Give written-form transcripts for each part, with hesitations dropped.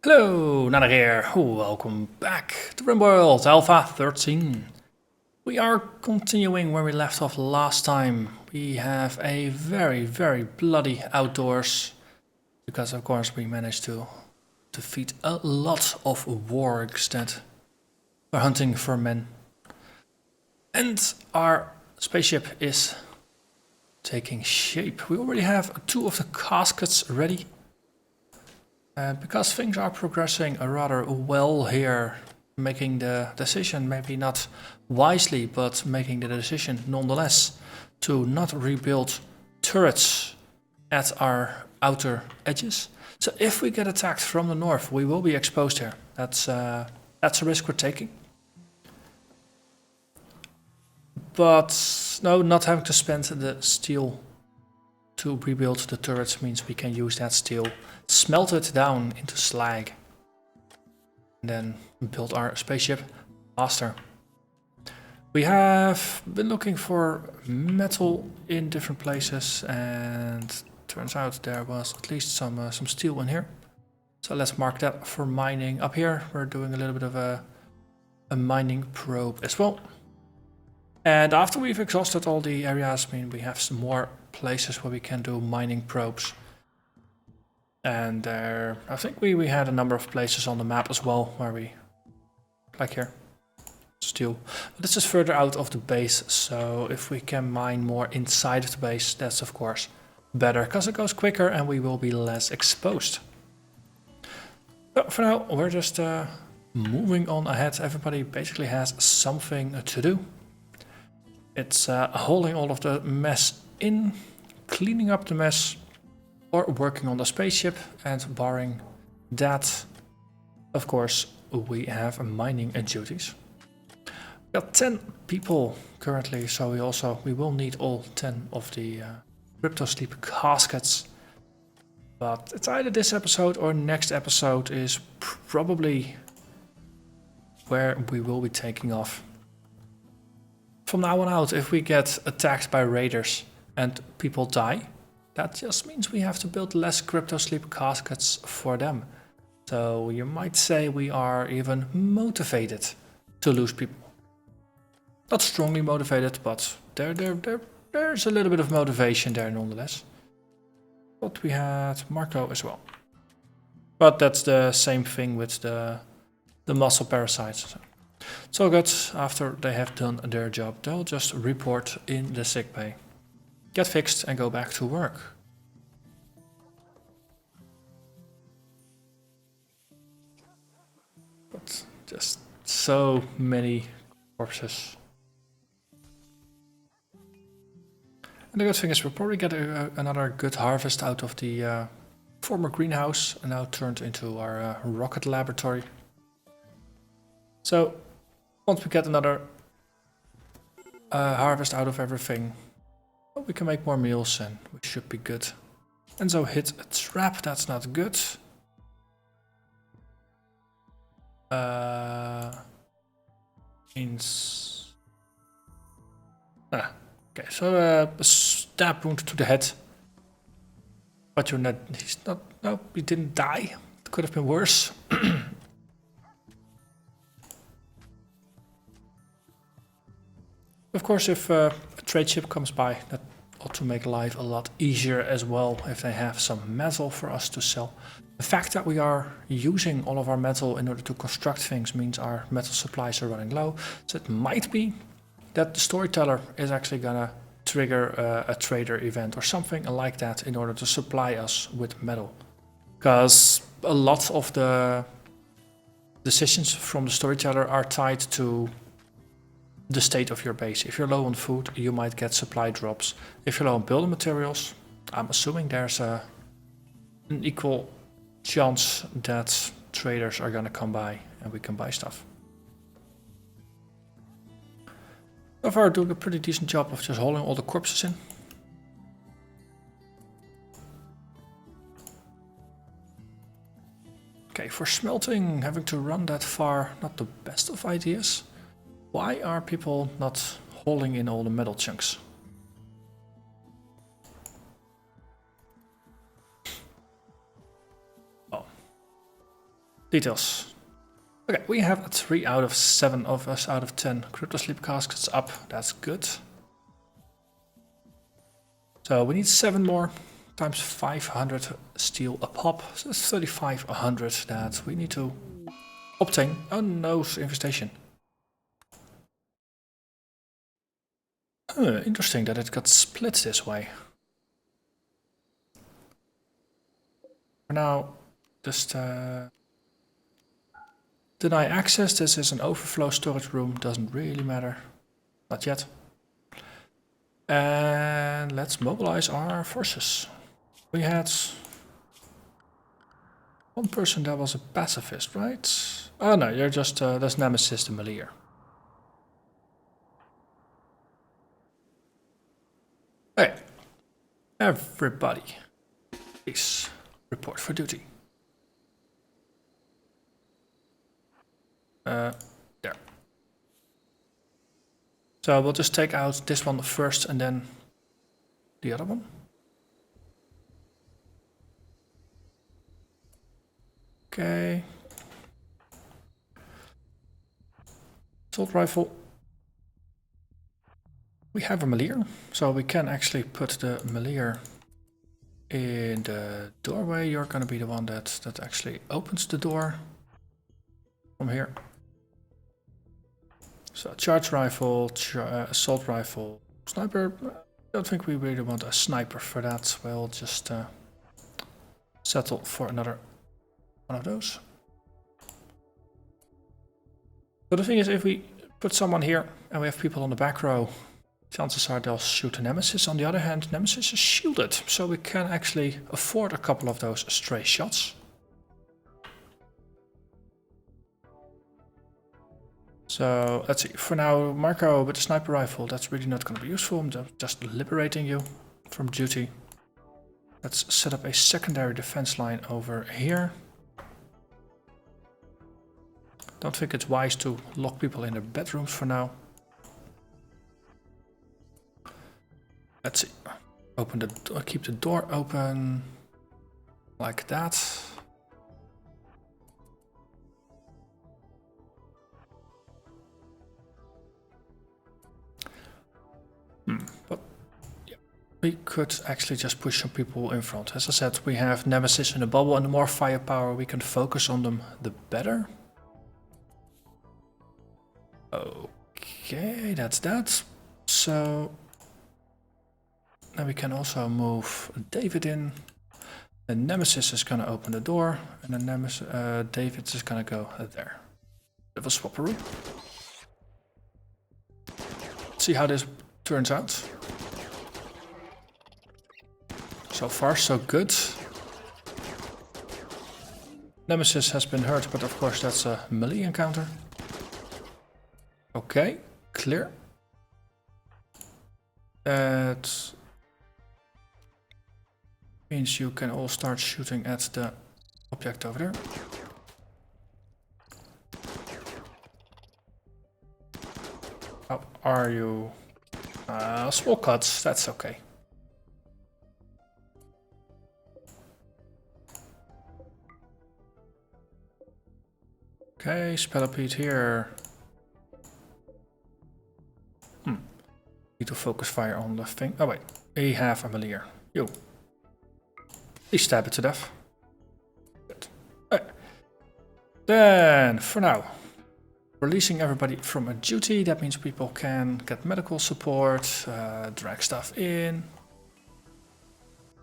Hello, Narnach here. Welcome back to RimWorld Alpha 13. We are continuing where we left off last time. We have a very bloody outdoors because of course we managed to defeat a lot of wargs that were hunting for men. And our spaceship is taking shape. We already have 2 of the caskets ready. Because things are progressing rather well here, making the decision, maybe not wisely, but making the decision nonetheless to not rebuild turrets at our outer edges. So if we get attacked from the north, we will be exposed here. That's a risk we're taking. But no, not having to spend the steel to rebuild the turrets means we can use that steel, smelt it down into slag, and then build our spaceship faster. We have been looking for metal in different places, and turns out there was at least some steel in here. So let's mark that for mining. Up here we're doing a little bit of a mining probe as well. And after we've exhausted all the areas, we have some more places where we can do mining probes. And there, I think we had a number of places on the map as well where we, like here, steel. But this is further out of the base, so if we can mine more inside of the base, that's of course better, because it goes quicker and we will be less exposed. So for now, we're just moving on ahead. Everybody basically has something to do. It's holding all of the mess in, cleaning up the mess, or working on the spaceship, and barring that, of course, we have mining duties. We got 10 people currently, so we will need all 10 of the crypto sleep caskets. But it's either this episode or next episode is probably where we will be taking off. From now on out, if we get attacked by raiders and people die, that just means we have to build less crypto sleep caskets for them. So you might say we are even motivated to lose people. Not strongly motivated, but there's a little bit of motivation there nonetheless. But we had Marco as well. But that's the same thing with the muscle parasites. So good, after they have done their job, they'll just report in the sickbay, get fixed and go back to work. But just so many corpses. And the good thing is we'll probably get another good harvest out of the former greenhouse, and now turned into our rocket laboratory. So once we get another harvest out of everything, we can make more meals and we should be good. And so hit a trap, that's not good. Okay, so a stab wound to the head. But he didn't die. It could have been worse. Of course, if a trade ship comes by, that ought to make life a lot easier as well, if they have some metal for us to sell. The fact that we are using all of our metal in order to construct things means our metal supplies are running low. So it might be that the storyteller is actually gonna trigger a trader event or something like that in order to supply us with metal. Because a lot of the decisions from the storyteller are tied to the state of your base. If you're low on food, you might get supply drops. If you're low on building materials, I'm assuming there's an equal chance that traders are gonna come by and we can buy stuff. So far doing a pretty decent job of just holding all the corpses in. Okay, for smelting, having to run that far, not the best of ideas. Why are people not hauling in all the metal chunks? Details. Okay, we have 3 out of 7 of us out of 10 cryptosleep casks up. That's good. So we need 7 more times 500 steel a pop. So that's 3,500 that we need to obtain. Oh no, infestation. Interesting that it got split this way. For now, just deny access. This is an overflow storage room. Doesn't really matter. Not yet. And let's mobilize our forces. We had one person that was a pacifist, right? Oh no, you're just, that's Nemesis the Melier. Hey, everybody, please report for duty. There. So we'll just take out this one first and then the other one. Okay. Assault rifle. We have a Melier, so we can actually put the Melier in the doorway. You're going to be the one that actually opens the door from here. So charge rifle, assault rifle, sniper. I don't think we really want a sniper for that. We'll just settle for another one of those. But the thing is, if we put someone here and we have people on the back row, chances are they'll shoot a Nemesis. On the other hand, Nemesis is shielded, so we can actually afford a couple of those stray shots. So let's see, for now, Marco with the sniper rifle, that's really not going to be useful. I'm just liberating you from duty. Let's set up a secondary defense line over here. Don't think it's wise to lock people in their bedrooms for now. Let's see, open the door, keep the door open like that. But yeah, we could actually just push some people in front. As I said, we have Nemesis in the bubble, and the more firepower we can focus on them, the better. Okay, that's that. So now we can also move David in. The Nemesis is going to open the door, and the David is going to go there. Bit of a swapperoo. Let's see how this turns out. So far, so good. Nemesis has been hurt, but of course that's a melee encounter. Okay, clear. That means you can all start shooting at the object over there. How are you? Small cuts, that's okay. Okay, Spellipede here. Need to focus fire on the thing. Oh wait, we have a Melier. You. Please stab it to death. Good. Right. Then, for now, releasing everybody from a duty. That means people can get medical support, drag stuff in.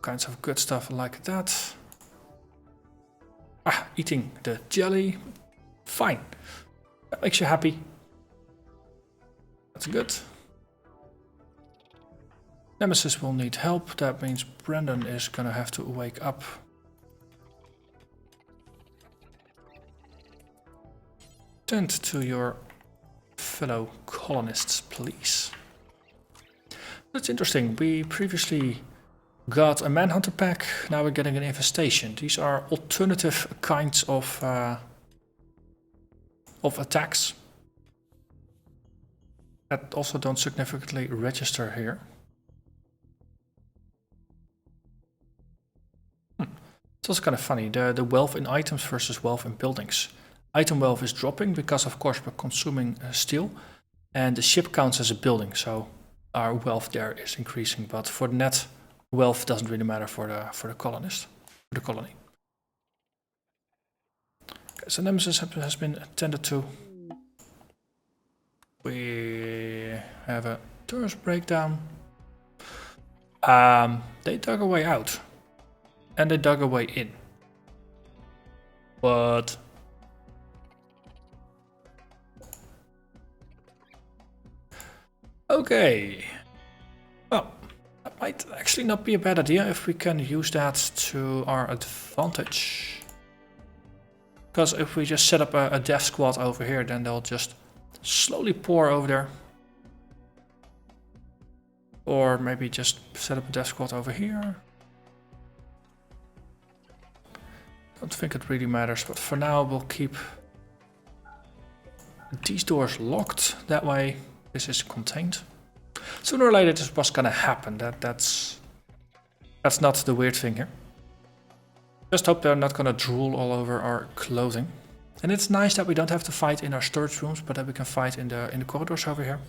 Kinds of good stuff like that. Ah, eating the jelly. Fine. That makes you happy. That's good. Nemesis will need help. That means Brandon is gonna have to wake up. Tend to your fellow colonists, please. That's interesting. We previously got a Manhunter pack. Now we're getting an Infestation. These are alternative kinds of attacks that also don't significantly register here. It's also kind of funny, the wealth in items versus wealth in buildings. Item wealth is dropping because of course we're consuming steel, and the ship counts as a building, so our wealth there is increasing, but for the net, wealth doesn't really matter for the colonist, for the colony. Okay, so Nemesis has been attended to. We have a tourist breakdown. They dug a way out. And they dug a way in. But... okay. Well, that might actually not be a bad idea if we can use that to our advantage. Because if we just set up a death squad over here, then they'll just slowly pour over there. Or maybe just set up a death squad over here. Don't think it really matters, but for now we'll keep these doors locked. That way this is contained. Sooner or later this was gonna happen. That's not the weird thing here. Just hope they're not gonna drool all over our clothing. And it's nice that we don't have to fight in our storage rooms, but that we can fight in the corridors over here.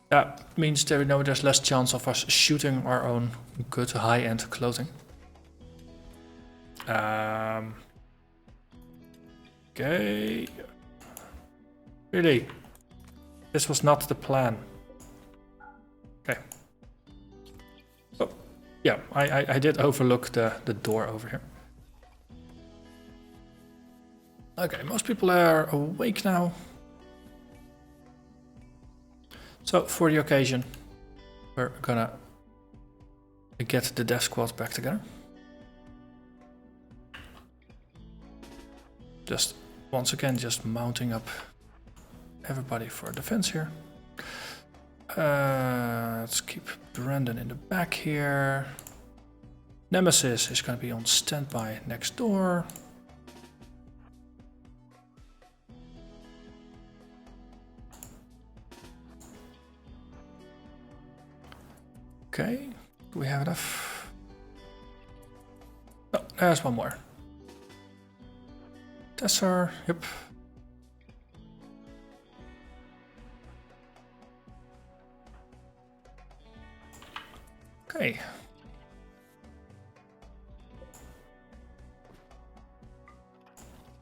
That means that we know there's less chance of us shooting our own good high-end clothing. Okay. Really? This was not the plan. Okay. Oh, yeah, I did overlook the door over here. Okay, most people are awake now. So, for the occasion, we're gonna get the death squad back together. Just, once again, just mounting up everybody for defense here. Let's keep Brandon in the back here. Nemesis is gonna be on standby next door. Okay, do we have enough? Oh, there's one more. Tesser, yep. Okay.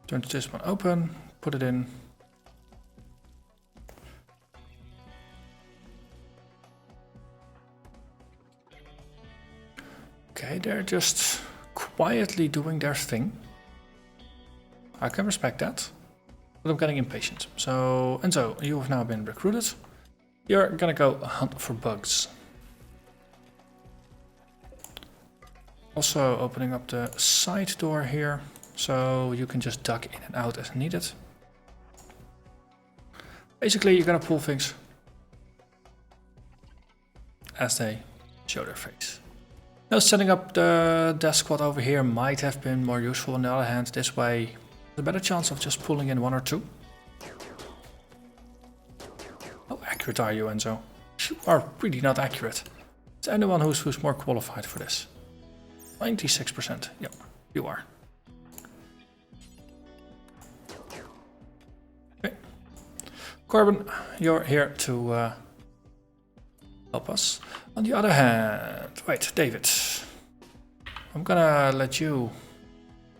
Turn this one open, put it in. Okay, they're just quietly doing their thing. I can respect that, but I'm getting impatient. So, Enzo, you have now been recruited. You're gonna go hunt for bugs. Also opening up the side door here, so you can just duck in and out as needed. Basically, you're gonna pull things as they show their face. Now, setting up the death squad over here might have been more useful. On the other hand, this way, there's a better chance of just pulling in one or two. How accurate are you, Enzo? You are really not accurate. Is there anyone who's more qualified for this? 96%. Yep, you are. Okay. Corbin, you're here to help us. On the other hand, wait, David. I'm gonna let you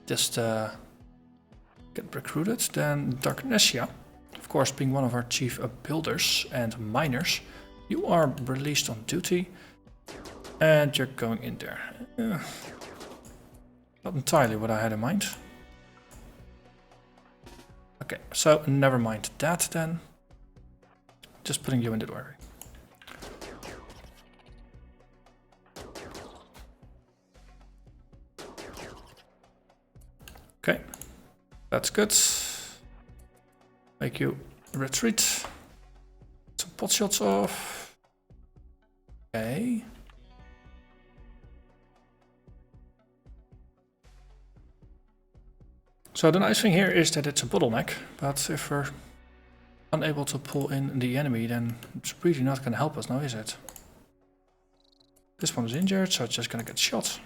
just get recruited. Then Darknessia, of course, being one of our chief builders and miners, you are released on duty. And you're going in there. Not entirely what I had in mind. Okay, so never mind that then. Just putting you in the doorway. Okay, that's good. Make you retreat. Some pot shots off. Okay. So the nice thing here is that it's a bottleneck, but if we're unable to pull in the enemy, then it's really not going to help us now, is it? This one is injured, so it's just going to get shot.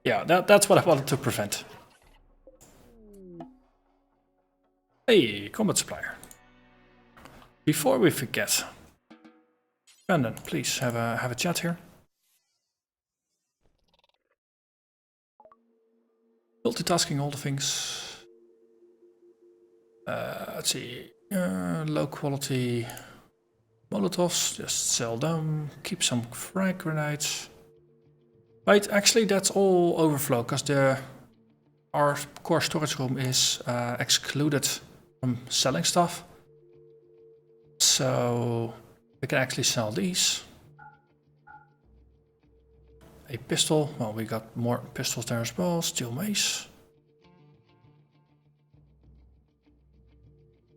Yeah, that's what I wanted to prevent. Hey, combat supplier. Before we forget, Brandon, please have a chat here. Multitasking all the things. Let's see. Low quality Molotovs, just sell them. Keep some frag grenades. Right, actually that's all overflow because our core storage room is excluded from selling stuff. So we can actually sell these. A pistol, well we got more pistols there as well, steel mace.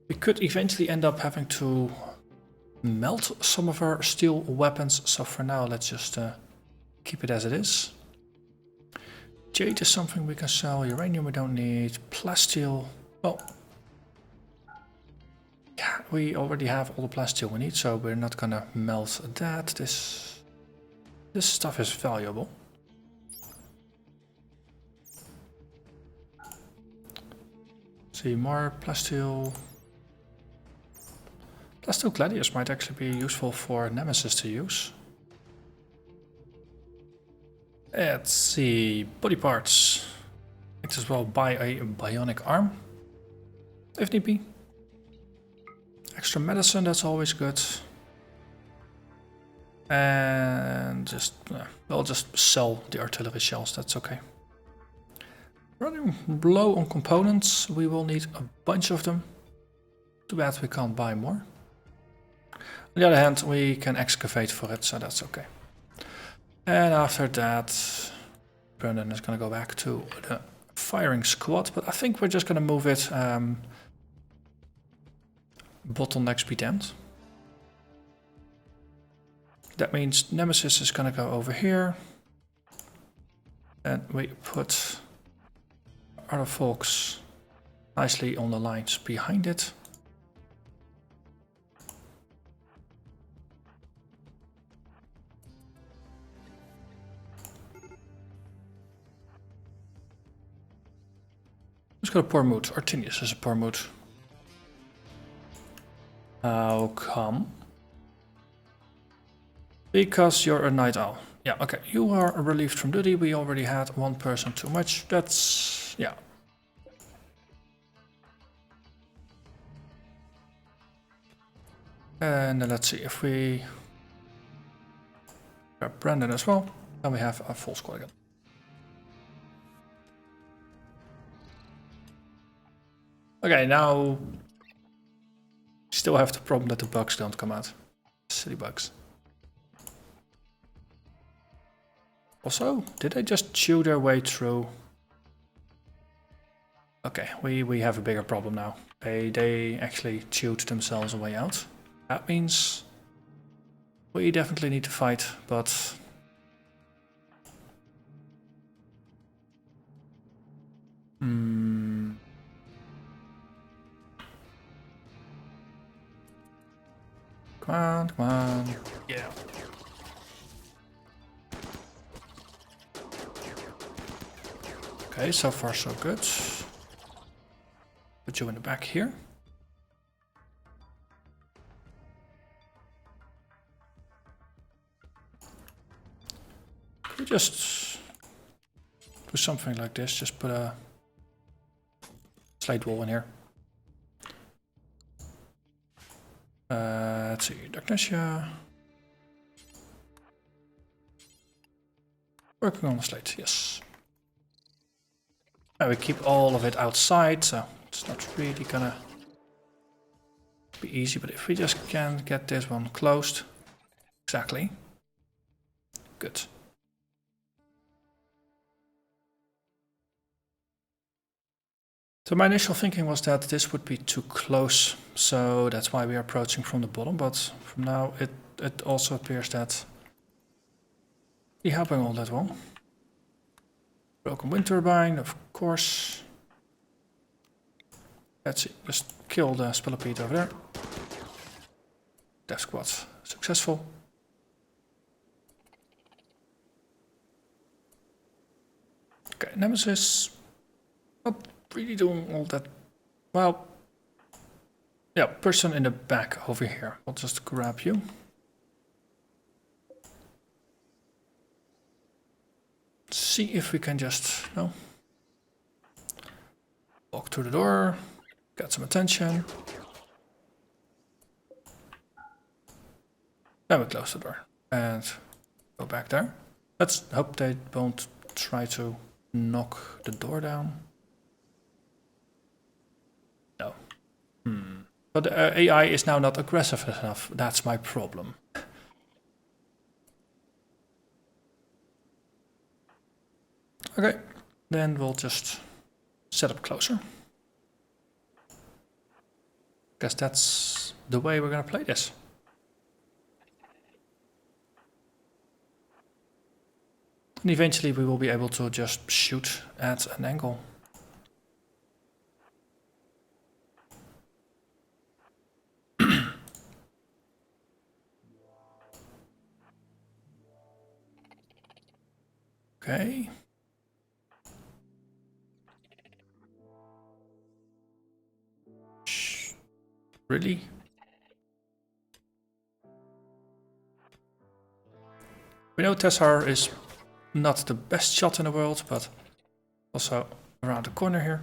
We could eventually end up having to melt some of our steel weapons, so for now let's just keep it as it is. Jade is something we can sell, uranium we don't need, plasteel, well, yeah, we already have all the plasteel we need, so we're not gonna melt that. This stuff is valuable. See, more plasteel. Plasteel gladius might actually be useful for Nemesis to use. Let's see, body parts. Might as well buy a bionic arm, if need be. Extra medicine, that's always good. And just, we'll just sell the artillery shells, that's okay. Running low on components, we will need a bunch of them. Too bad we can't buy more. On the other hand, we can excavate for it, so that's okay. And after that, Brendan is going to go back to the firing squad, but I think we're just going to move it bottleneck speed end. That means Nemesis is going to go over here. And we put other folks nicely on the lines behind it. Who's got a poor mood? Artinius has a poor mood. How come? Because you're a night owl. Yeah, okay. You are relieved from duty. We already had one person too much. That's... yeah. And then let's see if we grab Brandon as well. Then we have a full squad again. Okay, now still have the problem that the bugs don't come out. Silly bugs. Also, did they just chew their way through? Okay, we have a bigger problem now. They actually chewed themselves a way out. That means we definitely need to fight, but come on, come on. Yeah. Okay, so far so good. Put you in the back here. Could we just do something like this? Just put a slate wall in here. Let's see, Darknesia. Working on the slate, yes. And we keep all of it outside, so it's not really gonna be easy, but if we just can get this one closed. Exactly. Good. So my initial thinking was that this would be too close, so that's why we are approaching from the bottom, but from now it also appears that we're helping all that well. Broken wind turbine, of course. Let's see, just kill the spillipede over there. Death squad successful. Okay, Nemesis. Not really doing all that well. Yeah, person in the back over here. I'll just grab you. See if we can just, no. Walk through the door, get some attention. Then we close the door and go back there. Let's hope they won't try to knock the door down. No. But the AI is now not aggressive enough. That's my problem. Okay, then we'll just set up closer. Guess that's the way we're gonna play this. And eventually we will be able to just shoot at an angle. Okay. Really? We know Tessar is not the best shot in the world, but also around the corner here.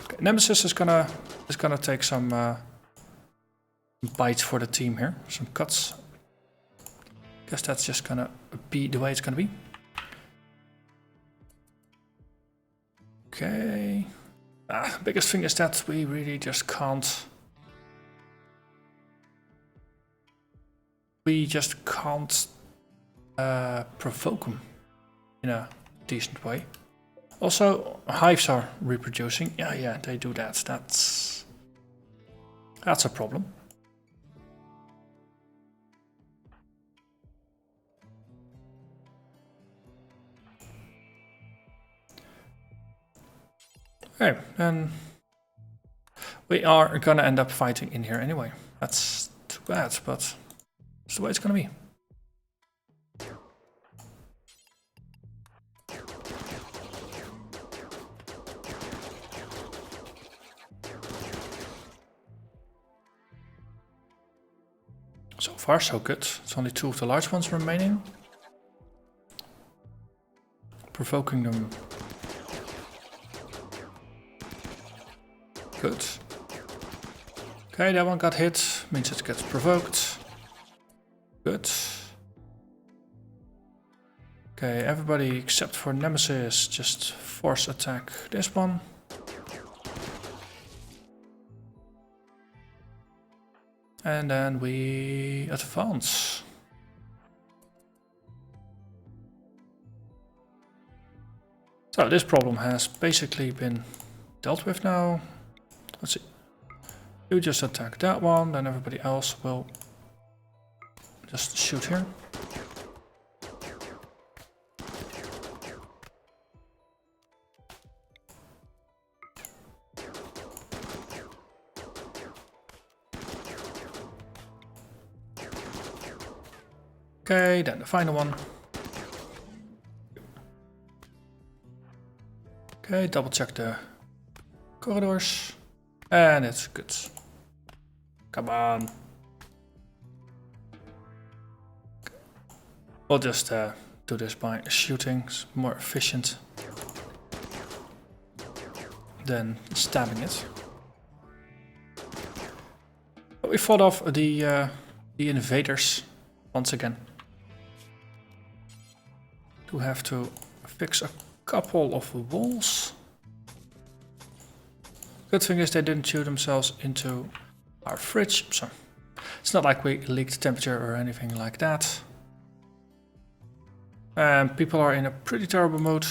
Okay, Nemesis is gonna take some bites for the team here, some cuts. Guess that's just gonna be the way it's gonna be. Okay. The biggest thing is that we really just can't. We just can't provoke them in a decent way. Also, hives are reproducing. Yeah, they do that. That's a problem. Okay, then we are gonna end up fighting in here anyway. That's too bad, but it's the way it's gonna be. So far, so good. It's only 2 of the large ones remaining. Provoking them. Good. Okay, that one got hit. Means it gets provoked. Good. Okay, everybody except for Nemesis, just force attack this one. And then we advance. So this problem has basically been dealt with now. Let's see. You just attack that one, then everybody else will just shoot here. Okay, then the final one. Okay, double check the corridors. And it's good. Come on. We'll just do this by shooting. It's more efficient than stabbing it. But we fought off the invaders once again. Do have to fix a couple of walls. Good thing is they didn't shoot themselves into our fridge, so it's not like we leaked temperature or anything like that. People are in a pretty terrible mood.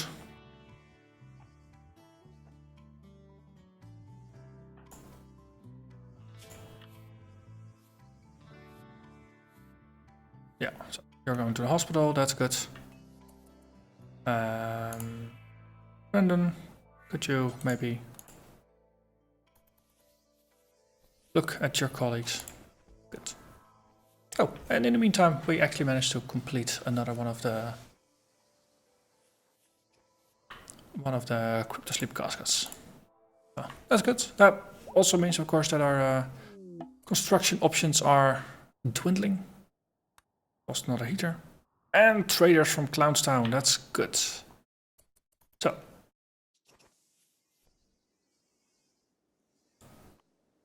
Yeah, so you're going to the hospital, that's good. Brandon, could you maybe look at your colleagues? Good. Oh, and in the meantime, we actually managed to complete another one of the one of the crypto sleep caskets. So that's good. That also means, of course, that our construction options are dwindling. Lost another heater. And traders from Clownstown, that's good. So.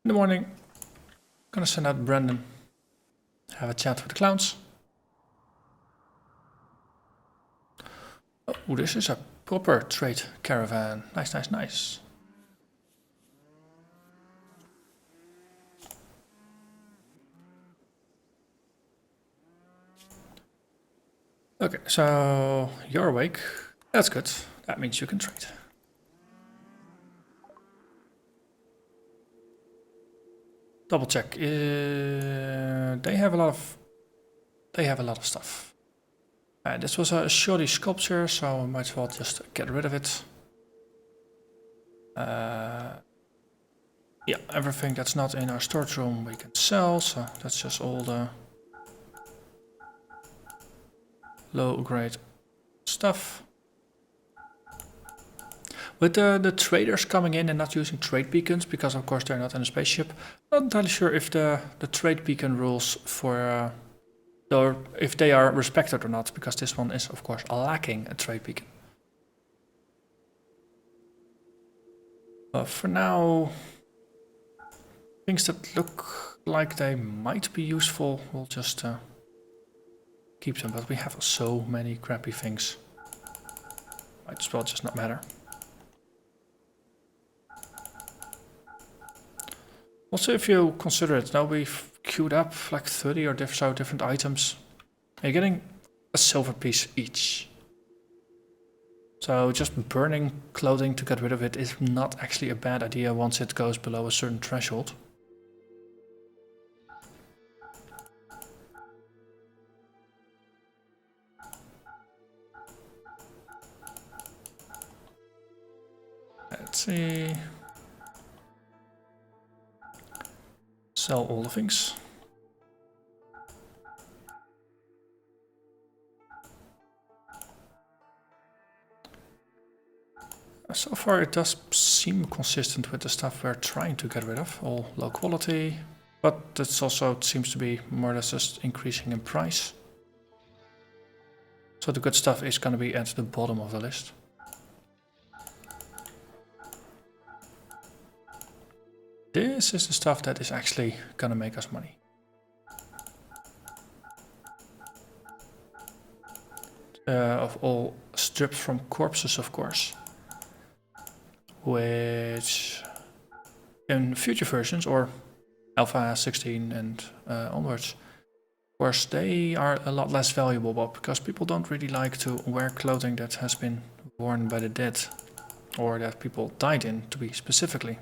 In the morning, gonna send out Brandon. Have a chat with the clowns. Oh, this is a proper trade caravan. Nice, nice, nice. Okay, so you're awake. That's good. That means you can trade. Double check. They have a lot of stuff. This was a shoddy sculpture, so I might as well just get rid of it. Yeah, everything that's not in our storage room we can sell, so that's just all the low grade stuff. With the traders coming in and not using trade beacons, because of course they're not in a spaceship, not entirely sure if the trade beacon rules for, or if they are respected or not, because this one is of course lacking a trade beacon. For now, things that look like they might be useful, we'll just keep them, but we have so many crappy things. Might as well just not matter. Also, if you consider it, now we've queued up like 30 or so different items. You're getting a silver piece each. So just burning clothing to get rid of it is not actually a bad idea once it goes below a certain threshold. Let's see. Sell all the things. So far it does seem consistent with the stuff we're trying to get rid of, all low quality, but it also seems to be more or less just increasing in price. So the good stuff is going to be at the bottom of the list. This is the stuff that is actually going to make us money. Of all stripped from corpses, of course. Which in future versions, or Alpha 16 and onwards, of course they are a lot less valuable, but because people don't really like to wear clothing that has been worn by the dead, or that people died in, to be specifically.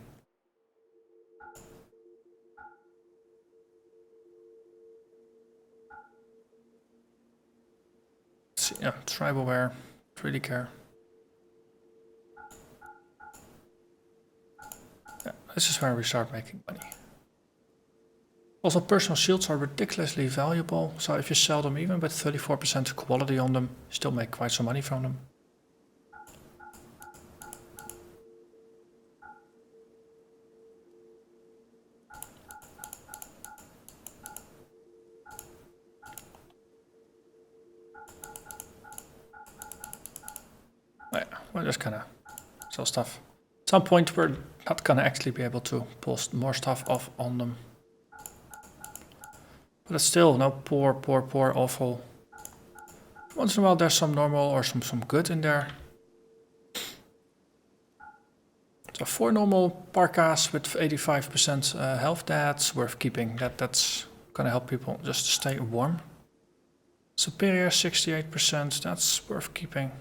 Let's see, yeah, tribal wear, don't really care. Yeah, this is where we start making money. Also, personal shields are ridiculously valuable, so if you sell them even with 34% quality on them, you still make quite some money from them. Yeah, we'll just kind of sell stuff. At some point we're not gonna actually be able to post more stuff off on them. But it's still no poor, awful. Once in a while there's some normal or some good in there. So 4 normal parkas with 85% health, that's worth keeping. That's gonna help people just stay warm. Superior 68%, that's worth keeping.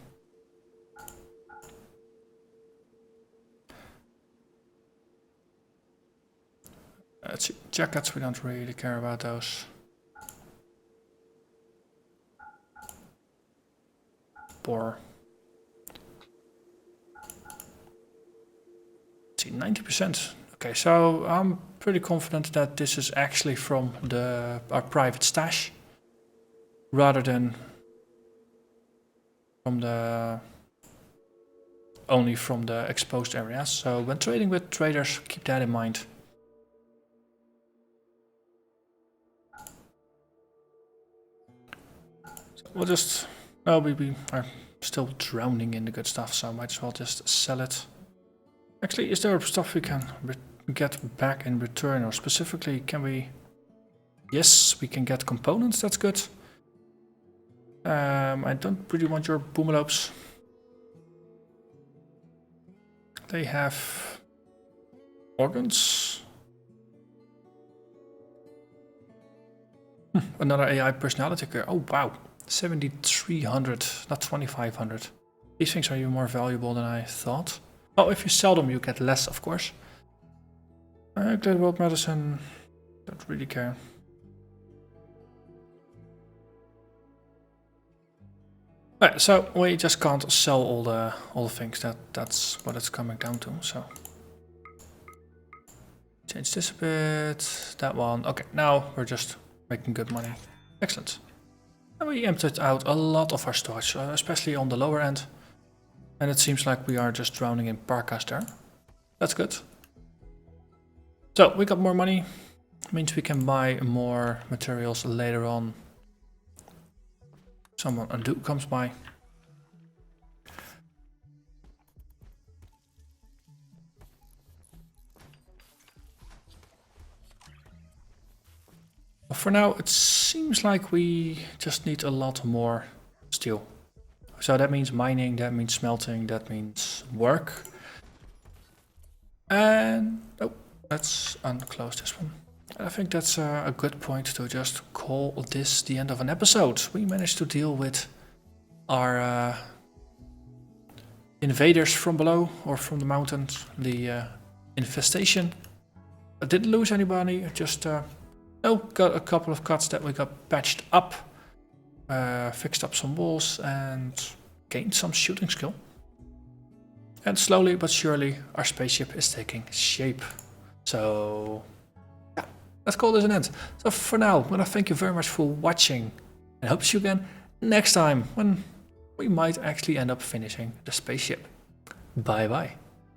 Let's see, jackets, we don't really care about those. Poor. Let's see, 90%. Okay, so I'm pretty confident that this is actually from our private stash, rather than from the only from the exposed areas. So when trading with traders, keep that in mind. So we'll just, no, we are still drowning in the good stuff, so I might as well just sell it. Actually, is there stuff we can get back in return, or specifically can we? Yes, we can get components, that's good. I don't really want your boomalopes. They have organs. Another AI personality care. Oh wow, 7,300, not 2,500. These things are even more valuable than I thought. Oh, if you sell them, you get less, of course. Glad world medicine. Don't really care. Right, so we just can't sell all the things. That's what it's coming down to. So change this a bit. That one. Okay, now we're just making good money. Excellent. And we emptied out a lot of our storage, especially on the lower end. And it seems like we are just drowning in parkas there. That's good. So we got more money. Means we can buy more materials later on. Someone undo comes by. For now, it seems like we just need a lot more steel. So that means mining, that means smelting, that means work. And oh, let's unclose this one. I think that's a good point to just call this the end of an episode. We managed to deal with our invaders from below or from the mountains, the infestation. I didn't lose anybody, just got a couple of cuts that we got patched up, fixed up some walls and gained some shooting skill. And slowly but surely our spaceship is taking shape. So yeah, let's call this an end. So for now, I want to thank you very much for watching and hope to see you again next time when we might actually end up finishing the spaceship. Bye bye.